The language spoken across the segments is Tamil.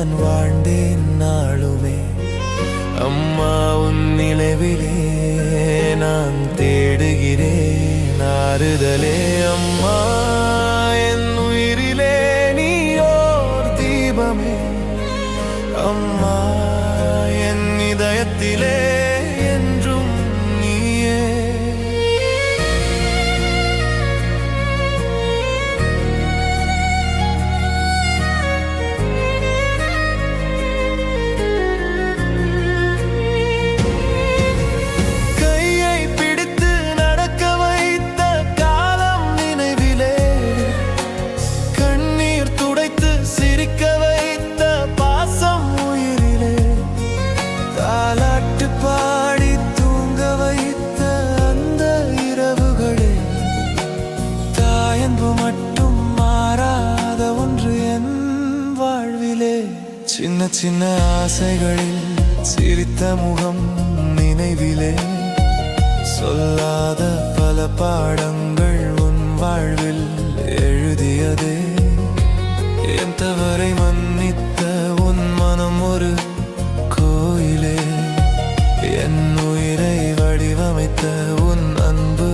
நான் வாழ்ந்தேன் நாளுமே. அம்மா உன் நினைவிலே நான் தேடுகிறேன் ஆறுதலே. அம்மா என் உயிரிலே நீயோர் தீபமே. அம்மா என் இதயத்திலே என்றும் நீயே. கையை பிடித்து நடக்க வைத்த காலம் நினைவிலே, கண்ணீர் துடைத்து சிரிக்க வைத்த பாசம் உயிரிலே, தாலாட்டு பாடி தூங்க வைத்த அந்த இரவுகளே, தாயன்பு மட்டும் மாறாத ஒன்று என் வாழ்விலே. சின்ன சின்ன ஆசைகளில் சிரித்த முகம் நினைவிலே, சொல்லாத பல பாடங்கள் உன் வாழ்வில் எழுதியதே. என் தவறை மன்னித்த உன் மனம் ஒரு கோயிலே, என் உயிரை வடிவமைத்த உன் அன்பு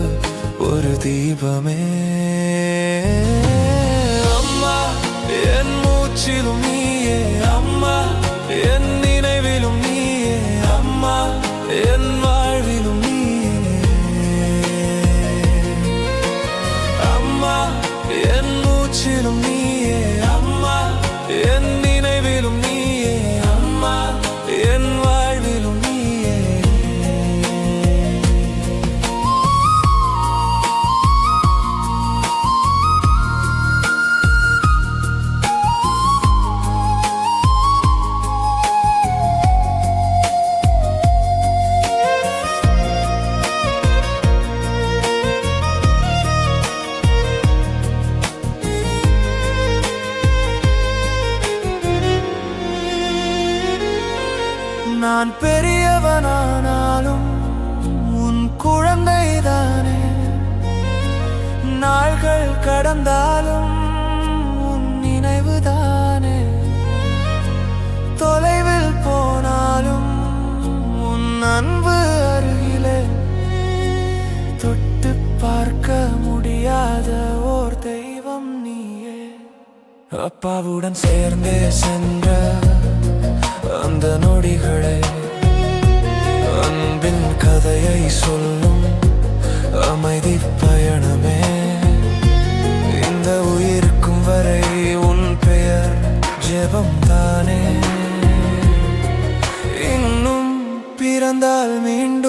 ஒரு தீபமே. அம்மா என் மூச்சிலும் நீயே. அம்மா என் நினைவிலும் நீயே. அம்மா என் வாழ்விலும் நீயே. அம்மா என் மூச்சிலும் நீயே. அம்மா என் நினைவிலும் நீயே. அம்மா என் வாழ்விலும் நீயே. நான் பெரியவனானாலும் உன் குழந்தைதானே. நாள்கள் கடந்தாலும் உன் நினைவுதானே. தொலைவில் போனாலும் உன் அன்பு அருகிலே, தொட்டு பார்க்க முடியாத ஓர் தெய்வம் நீயே. அப்பாவுடன் சேர்ந்தே சென்ற அந்த நொடிகளை, அன்பின் கதையை சொல்லும் அமைதி பயணமே. இந்த உயிருக்கும் வரை உன் பெயர் ஜெபம் தானே. இன்னும் பிறந்தால் மீண்டும்